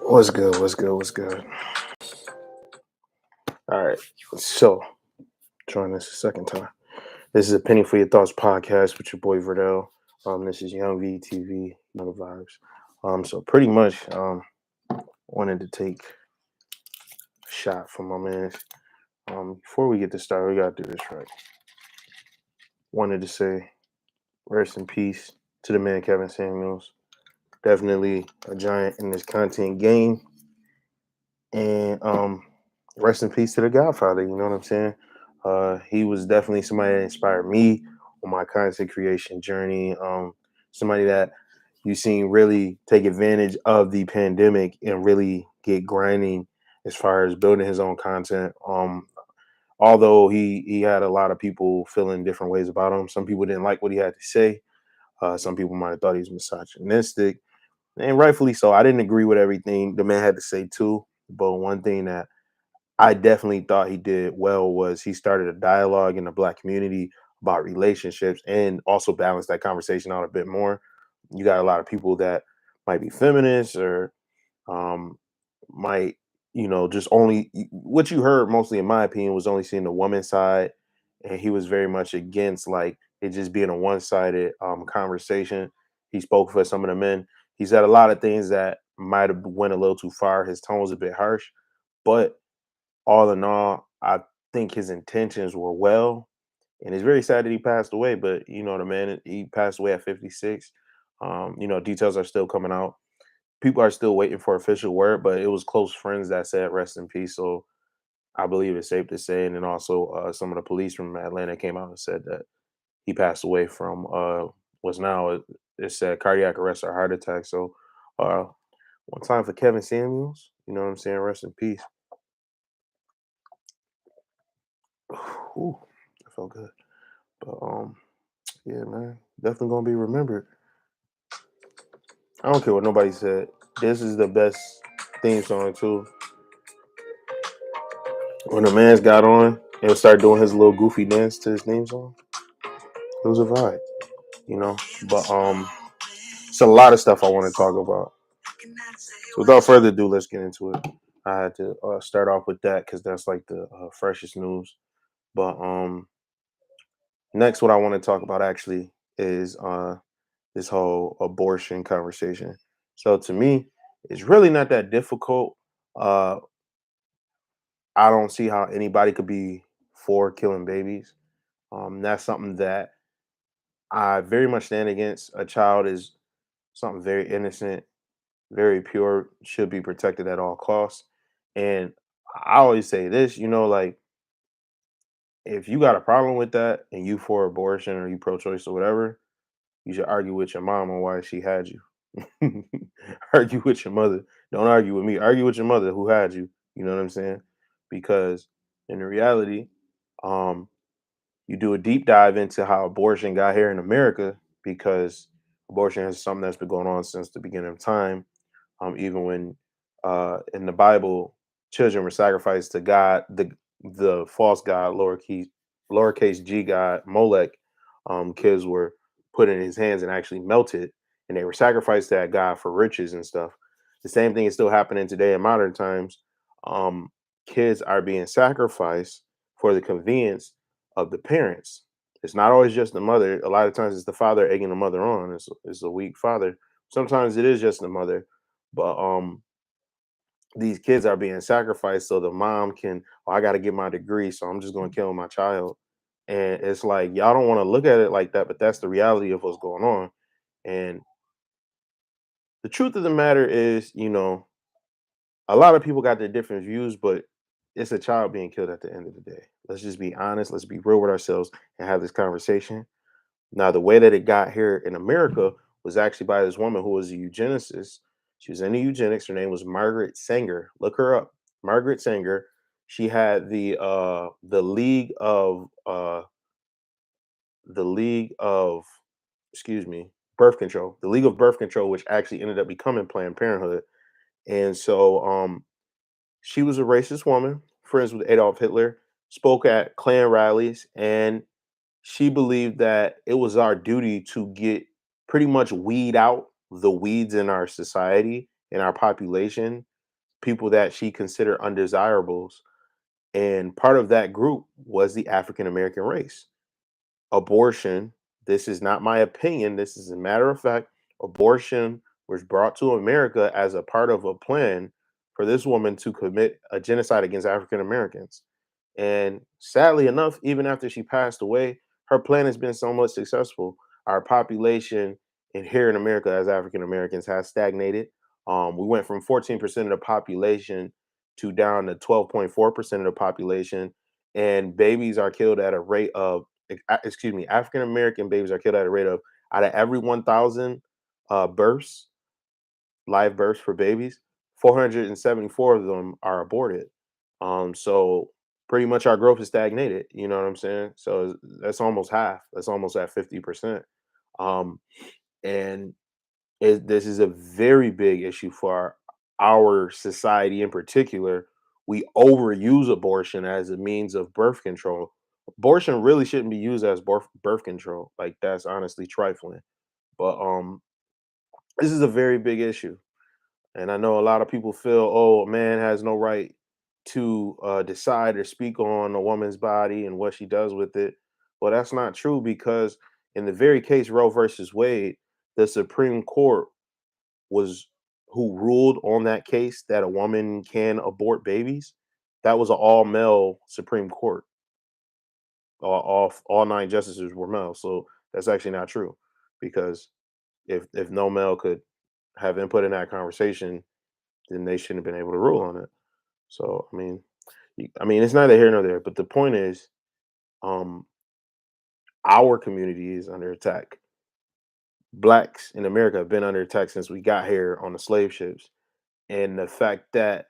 What's good? What's good? What's good? All right. So, trying this a second time. This is a Penny for Your Thoughts podcast with your boy Verdell. This is Young VTV, Young Vibes. So pretty much, wanted to take a shot from my man. Before we get this started, we gotta do this right. Wanted to say rest in peace to the man Kevin Samuels. Definitely a giant in this content game, and rest in peace to the Godfather. You know what I'm saying? He was definitely somebody that inspired me on my content creation journey. Somebody that you seen really take advantage of the pandemic and really get grinding as far as building his own content. Although he had a lot of people feeling different ways about him. Some people didn't like what he had to say. Some people might have thought he was misogynistic, and rightfully so. I didn't agree with everything the man had to say too. But one thing that I definitely thought he did well was he started a dialogue in the black community about relationships and also balanced that conversation out a bit more. You got a lot of people that might be feminists or um, might, just only what you heard mostly, in my opinion, was only seeing the woman side, and he was very much against like it just being a one-sided conversation. He spoke for some of the men. He said a lot of things that might have went a little too far. His tone was a bit harsh, but all in all, I think his intentions were well, and it's very sad that he passed away. But the man, he passed away at 56. Details are still coming out. People are still waiting for official word, but it was close friends that said rest in peace. So I believe it's safe to say. And then also, some of the police from Atlanta came out and said that he passed away from what's now it said cardiac arrest or heart attack. So uh, one time for Kevin Samuels, you know what I'm saying? Rest in peace. Ooh, that felt good. But yeah, man, definitely gonna be remembered. I don't care what nobody said. This is the best theme song too. When the man's got on and started doing his little goofy dance to his theme song, it was a vibe, you know. But it's a lot of stuff I want to talk about. So without further ado, let's get into it. I had to start off with that because that's like the freshest news. But next, what I want to talk about actually is this whole abortion conversation. So to me, it's really not that difficult. Uh, I don't see how anybody could be for killing babies. That's something that I very much stand against. A child is something very innocent, very pure, should be protected at all costs. And I always say this, like if you got a problem with that and you for abortion or you pro-choice or whatever, you should argue with your mom on why she had you. Argue with your mother. Don't argue with me. Argue with your mother who had you. You know what I'm saying? Because in reality, um, you do a deep dive into how abortion got here in America because abortion is something that's been going on since the beginning of time. Even when in the Bible, children were sacrificed to God, the false god, lowercase g god Molech. Kids were put in his hands and actually melted, and they were sacrificed to that god for riches and stuff. The same thing is still happening today in modern times. Um, Kids are being sacrificed for the convenience of the parents. It's not always just the mother. A lot of times it's the father egging the mother on. It's a weak father. Sometimes it is just the mother, but these kids are being sacrificed so the mom can, oh, I got to get my degree, so I'm just going to kill my child. And it's like y'all don't want to look at it like that, but that's the reality of what's going on. And the truth of the matter is, a lot of people got their different views, but it's a child being killed at the end of the day. Let's just be honest. Let's be real with ourselves and have this conversation. Now, the way that it got here in America was actually by this woman who was a eugenicist. She was into eugenics. Her name was Margaret Sanger. Look her up. Margaret Sanger. She had the League of excuse me, birth control. The League of Birth Control, which actually ended up becoming Planned Parenthood. And so she was a racist woman, friends with Adolf Hitler, spoke at Klan rallies, and she believed that it was our duty to pretty much weed out the weeds in our society, in our population, people that she considered undesirables. And part of that group was the African American race. Abortion, this is not my opinion, this is a matter of fact, abortion was brought to America as a part of a plan for this woman to commit a genocide against African Americans. And sadly enough, even after she passed away, her plan has been somewhat successful. Our population in here in America as African Americans has stagnated. We went from 14% of the population to down to 12.4% of the population, and babies are killed at a rate of excuse me, African American babies are killed at a rate of out of every 1,000 births, live births for babies, 474 of them are aborted. So pretty much our growth is stagnated. You know what I'm saying? So that's almost half. That's almost at 50%. Um, and this is a very big issue for our society in particular. We overuse abortion as a means of birth control. Abortion really shouldn't be used as birth control. Like that's honestly trifling. But this is a very big issue. And I know a lot of people feel, oh, a man has no right to decide or speak on a woman's body and what she does with it. Well, that's not true because in the very case Roe versus Wade, the Supreme Court was who ruled on that case that a woman can abort babies. That was an all male Supreme Court. All nine justices were male. So that's actually not true because if no male could have input in that conversation, then they shouldn't have been able to rule on it. So I mean, I mean, it's neither here nor there. But the point is, um, our community is under attack. Blacks in America have been under attack since we got here on the slave ships, and the fact that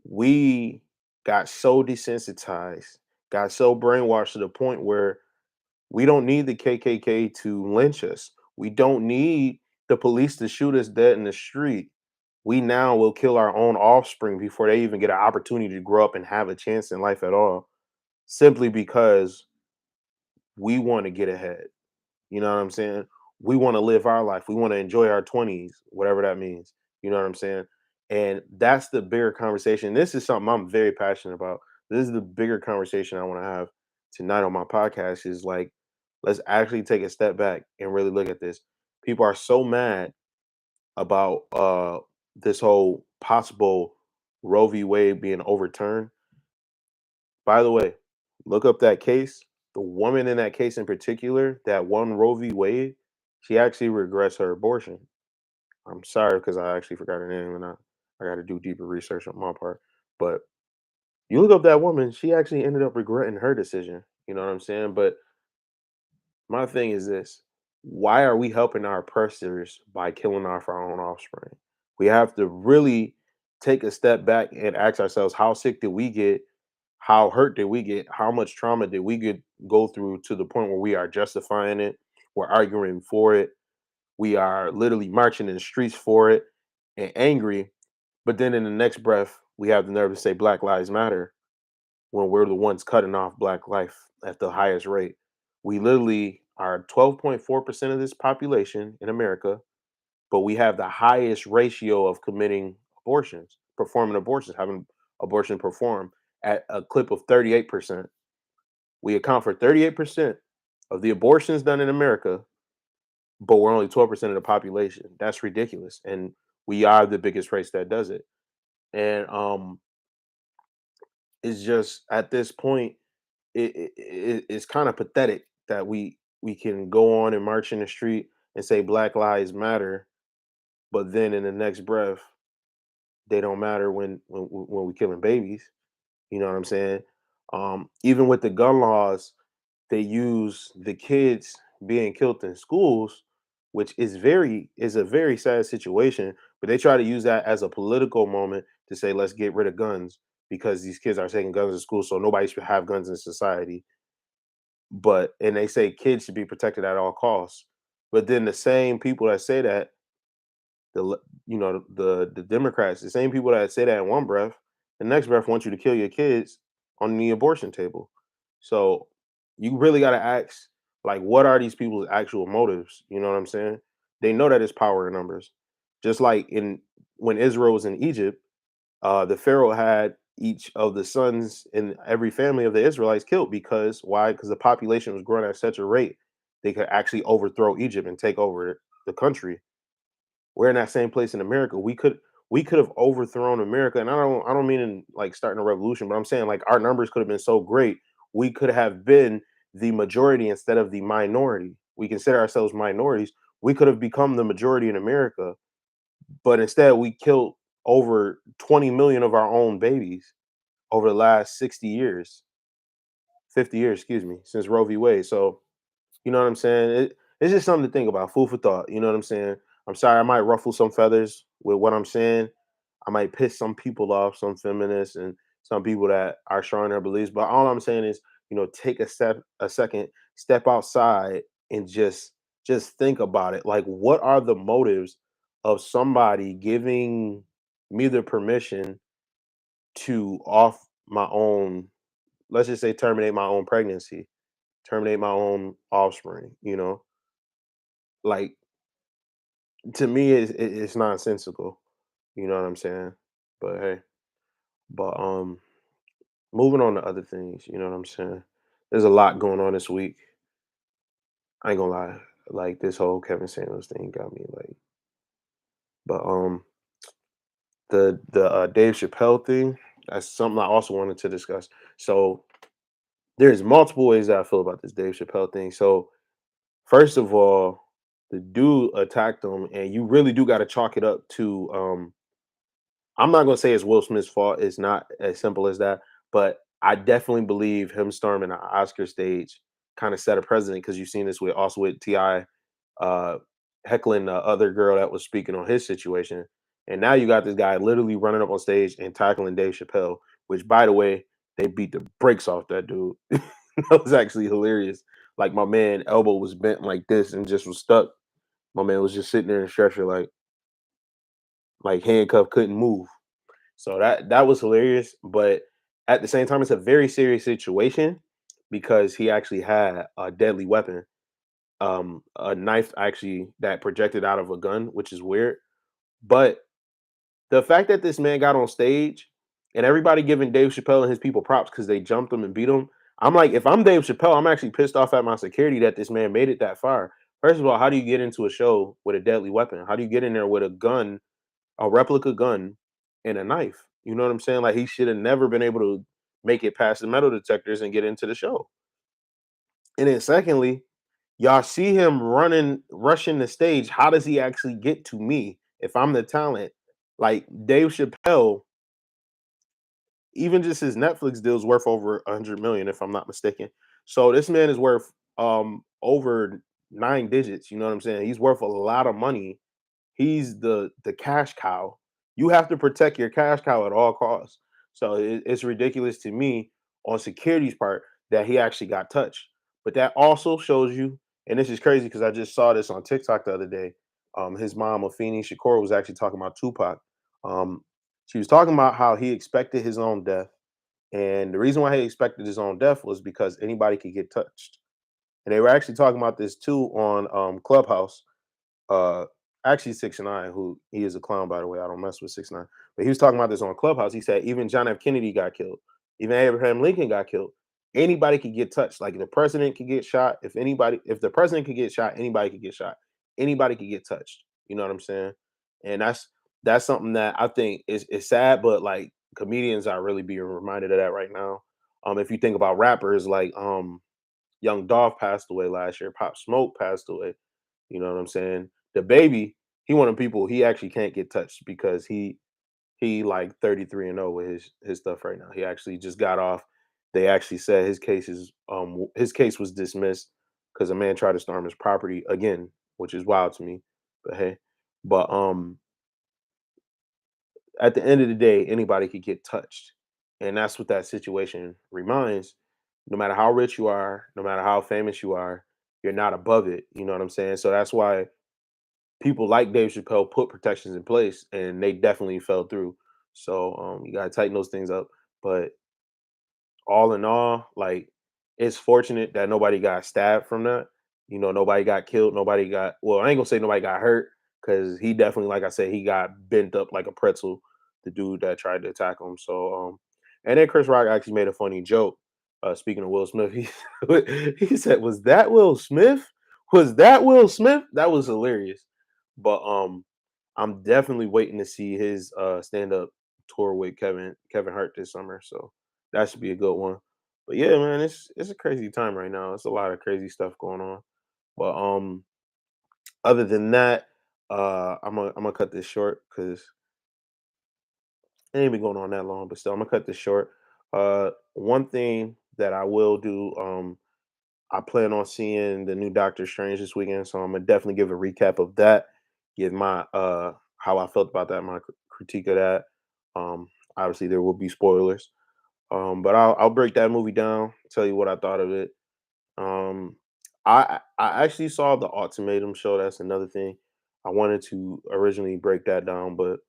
we got so desensitized, got so brainwashed to the point where we don't need the KKK to lynch us. We don't need the police to shoot us dead in the street. We now will kill our own offspring before they even get an opportunity to grow up and have a chance in life at all, simply because we want to get ahead. You know what I'm saying? We want to live our life. We want to enjoy our 20s, whatever that means. You know what I'm saying? And that's the bigger conversation. This is something I'm very passionate about. This is the bigger conversation I want to have tonight on my podcast is like, let's actually take a step back and really look at this. People are so mad about this whole possible Roe v. Wade being overturned. By the way, look up that case. The woman in that case in particular that won Roe v. Wade, she actually regrets her abortion. I'm sorry because I actually forgot her name and I got to do deeper research on my part. But you look up that woman, she actually ended up regretting her decision. You know what I'm saying? But my thing is this: why are we helping our oppressors by killing off our own offspring? We have to really take a step back and ask ourselves: how sick did we get? How hurt did we get? How much trauma did we go through to the point where we are justifying it? We're arguing for it. We are literally marching in the streets for it and angry. But then in the next breath, we have the nerve to say Black Lives Matter when we're the ones cutting off Black life at the highest rate. We literally are 12.4% of this population in America, but we have the highest ratio of committing abortions, performing abortions, having abortion performed at a clip of 38%. We account for 38% of the abortions done in America, but we're only 12% of the population. That's ridiculous. And we are the biggest race that does it. And it's just at this point, it's kind of pathetic that we can go on and march in the street and say Black Lives Matter, but then in the next breath, they don't matter when we killing babies. You know what I'm saying? Even with the gun laws, they use the kids being killed in schools, which is a very sad situation. But they try to use that as a political moment to say, let's get rid of guns because these kids are taking guns to school, so nobody should have guns in society. But and they say kids should be protected at all costs. But then the same people that say that you know the Democrats, the same people that say that in one breath, the next breath want you to kill your kids on the abortion table. So you really got to ask, like, what are these people's actual motives? You know what I'm saying? They know that it's power in numbers. Just like in when Israel was in Egypt, the Pharaoh had each of the sons in every family of the Israelites killed because why? Because the population was growing at such a rate they could actually overthrow Egypt and take over the country. We're in that same place in America. We could have overthrown America, and I don't mean in like starting a revolution, but I'm saying like our numbers could have been so great, we could have been the majority instead of the minority. We consider ourselves minorities. We could have become the majority in America, but instead we killed over 20 million of our own babies over the last 60 years, 50 years, excuse me, since Roe v. Wade. So you know what I'm saying? It's just something to think about, food for thought. You know what I'm saying? I'm sorry, I might ruffle some feathers with what I'm saying. I might piss some people off, some feminists and some people that are strong in their beliefs. But all I'm saying is, take a second, step outside and just think about it. Like, what are the motives of somebody giving me the permission to off my own, let's just say terminate my own pregnancy, terminate my own offspring, like to me it's nonsensical, you know what I'm saying? But hey, but moving on to other things, you know what I'm saying? There's a lot going on this week. I ain't gonna lie, like this whole Kevin Samuels thing got me like, but the Dave Chappelle thing, that's something I also wanted to discuss. So there's multiple ways that I feel about this Dave Chappelle thing. So first of all, the dude attacked him, and you really do got to chalk it up to I'm not gonna say it's Will Smith's fault. It's not as simple as that. But I definitely believe him storming the Oscar stage kind of set a precedent because you've seen this with also with Ti uh, heckling the other girl that was speaking on his situation, and now you got this guy literally running up on stage and tackling Dave Chappelle. Which, by the way, they beat the brakes off that dude. That was actually hilarious. Like my man elbow was bent like this and just was stuck. My man was just sitting there in a stretcher like handcuffed, couldn't move. So that was hilarious, but at the same time, it's a very serious situation because he actually had a deadly weapon, a knife actually that projected out of a gun, which is weird. But the fact that this man got on stage and everybody giving Dave Chappelle and his people props because they jumped him and beat him, I'm like, if I'm Dave Chappelle, I'm actually pissed off at my security that this man made it that far. First of all, how do you get into a show with a deadly weapon? How do you get in there with a gun, a replica gun, and a knife? You know what I'm saying? Like he should have never been able to make it past the metal detectors and get into the show. And then secondly, y'all see him rushing the stage. How does he actually get to me if I'm the talent? Like Dave Chappelle, even just his Netflix deal is worth over 100 million, if I'm not mistaken. So this man is worth over nine digits. You know what I'm saying? He's worth a lot of money. He's the cash cow. You have to protect your cash cow at all costs. So it's ridiculous to me on security's part that he actually got touched. But that also shows you, and this is crazy because I just saw this on TikTok the other day. His mom, Afeni Shakur, was actually talking about Tupac. Um, she was talking about how he expected his own death, and the reason why he expected his own death was because anybody could get touched. And they were actually talking about this too on Clubhouse. uh Actually 6ix9ine, who he is a clown by the way, I don't mess with 6ix9ine, but he was talking about this on Clubhouse. He said even John F. Kennedy got killed, even Abraham Lincoln got killed. Anybody could get touched. Like the president could get shot. If the president could get shot, anybody could get shot. Anybody could get touched. You know what I'm saying? And that's something that I think is sad, but like comedians are really being reminded of that right now. If you think about rappers like Young Dolph passed away last year, Pop Smoke passed away, you know what I'm saying? The baby, he one of the people he actually can't get touched because he like 33-0 with his stuff right now. He actually just got off. They actually said his case was dismissed because a man tried to storm his property again, which is wild to me. But hey, but at the end of the day, anybody could get touched. And that's what that situation reminds. No matter how rich you are, no matter how famous you are, you're not above it. You know what I'm saying? So that's why people like Dave Chappelle put protections in place, and they definitely fell through. So you gotta tighten those things up. But all in all, like it's fortunate that nobody got stabbed from that. Nobody got killed. Nobody got, well, I ain't gonna say nobody got hurt because he definitely, like I said, he got bent up like a pretzel. the dude that tried to attack him. So and then Chris Rock actually made a funny joke. Speaking of Will Smith, he said, "Was that Will Smith? Was that Will Smith?" That was hilarious. But I'm definitely waiting to see his stand up tour with Kevin Hart this summer. So that should be a good one. But yeah, man, it's a crazy time right now. It's a lot of crazy stuff going on. But other than that, I'm gonna cut this short because it ain't been going on that long. But still, I'm gonna cut this short. One thing that I will do, I plan on seeing the new Doctor Strange this weekend, so I'm gonna definitely give a recap of that, give my how I felt about that, my critique of that. Um, Obviously there will be spoilers, but I'll break that movie down, tell you what I thought of it. Um, I actually saw the Ultimatum show. That's another thing. I wanted to originally break that down, but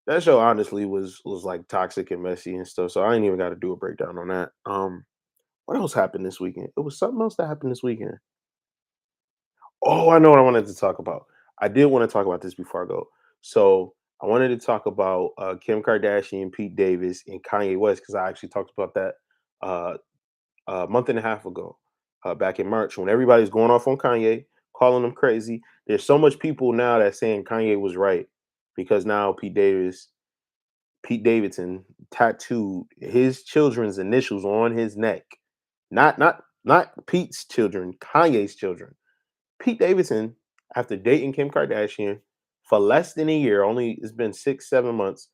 that show honestly was like toxic and messy and stuff. So I ain't even got to do a breakdown on that. What else happened this weekend? It was something else that happened this weekend. Oh, I know what I wanted to talk about. I did want to talk about this before I go. So I wanted to talk about Kim Kardashian, Pete Davis, and Kanye West because I actually talked about that uh, a month and a half ago, back in March, when everybody's going off on Kanye, calling him crazy. There's so much people now that saying Kanye was right because now Pete Davidson tattooed his children's initials on his neck. Not Pete's children, Kanye's children. Pete Davidson, after dating Kim Kardashian for less than a year, only it's been 6, 7 months,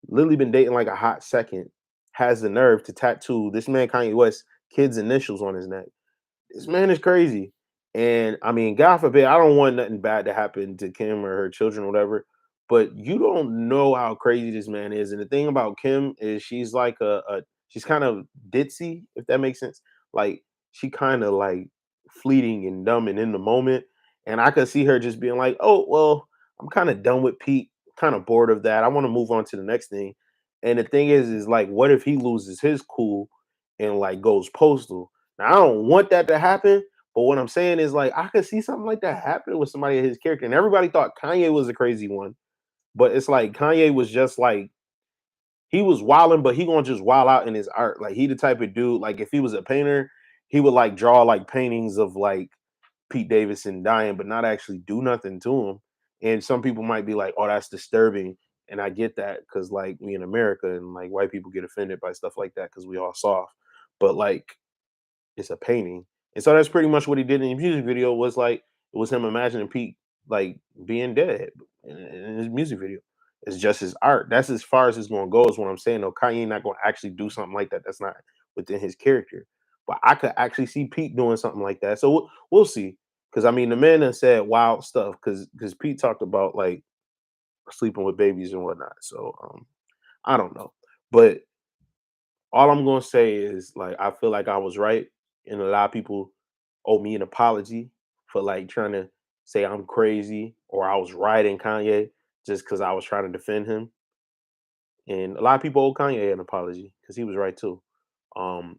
literally been dating like a hot second, has the nerve to tattoo this man Kanye West kids' initials on his neck. This man is crazy. And I mean, God forbid, I don't want nothing bad to happen to Kim or her children, or whatever. But you don't know how crazy this man is. And the thing about Kim is she's like she's kind of ditzy, if that makes sense. Like she kind of like fleeting and dumb and in the moment. And I could see her just being like, oh, well, I'm kind of done with Pete, kind of bored of that. I want to move on to the next thing. And the thing is like, what if he loses his cool and like goes postal? Now, I don't want that to happen, but what I'm saying is like I could see something like that happen with somebody of his character. And everybody thought Kanye was a crazy one, but it's like Kanye was just like he was wilding, but he gonna just wild out in his art. Like he the type of dude, like if he was a painter, he would like draw like paintings of like Pete Davidson dying, but not actually do nothing to him. And some people might be like, "Oh, that's disturbing," and I get that because like we in America and like white people get offended by stuff like that because we all soft. But like it's a painting. And so that's pretty much what he did in the music video was like it was him imagining Pete like being dead in his music video. It's just his art. That's as far as it's gonna go, is what I'm saying. Though Kanye not gonna actually do something like that. That's not within his character. But I could actually see Pete doing something like that. So we'll see. Because I mean, the man that said wild stuff. Because Pete talked about like sleeping with babies and whatnot. So I don't know. But all I'm gonna say is like I feel like I was right, and a lot of people owe me an apology for like trying to say I'm crazy or I was right in Kanye just because I was trying to defend him. And a lot of people owe Kanye an apology because he was right too.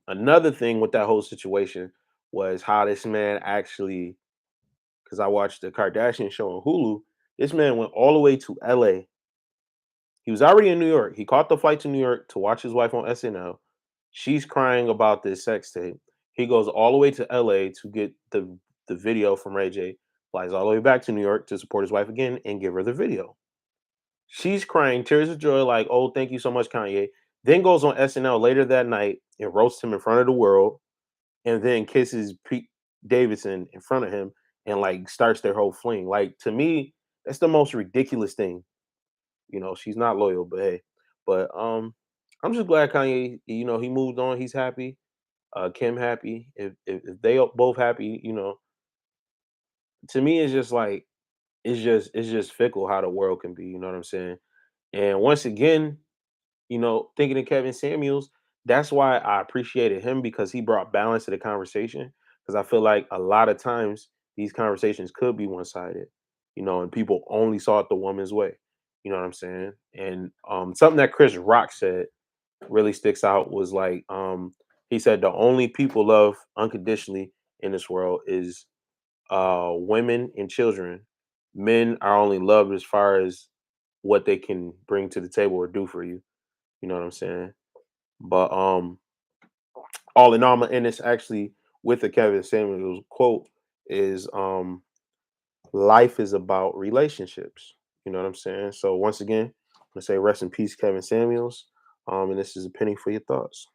Another thing with that whole situation was how this man actually, because I watched the Kardashian show on Hulu, this man went all the way to LA. He was already in New York. He caught the flight to New York to watch his wife on SNL. She's crying about this sex tape. He goes all the way to LA to get the video from Ray J. Flies all the way back to New York to support his wife again and give her the video. She's crying tears of joy, like, "Oh, thank you so much, Kanye." Then goes on SNL later that night and roasts him in front of the world, and then kisses Pete Davidson in front of him and like starts their whole fling. Like to me, that's the most ridiculous thing. She's not loyal, but hey. But I'm just glad Kanye, he moved on. He's happy. Kim happy. If they are both happy, to me it's just like it's just fickle how the world can be. You know what I'm saying? And once again, thinking of Kevin Samuels, that's why I appreciated him because he brought balance to the conversation. Because I feel like a lot of times these conversations could be one sided, and people only saw it the woman's way. You know what I'm saying? And something that Chris Rock said really sticks out was like he said the only people love unconditionally in this world is women and children. Men are only loved as far as what they can bring to the table or do for you. You know what I'm saying? But all in all, and it's actually with the Kevin Samuels quote is life is about relationships. You know what I'm saying? So once again, I'm gonna say rest in peace, Kevin Samuels. And this is a penny for your thoughts.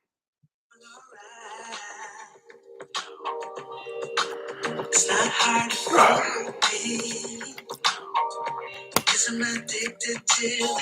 It's not hard to find me, 'cause I'm addicted to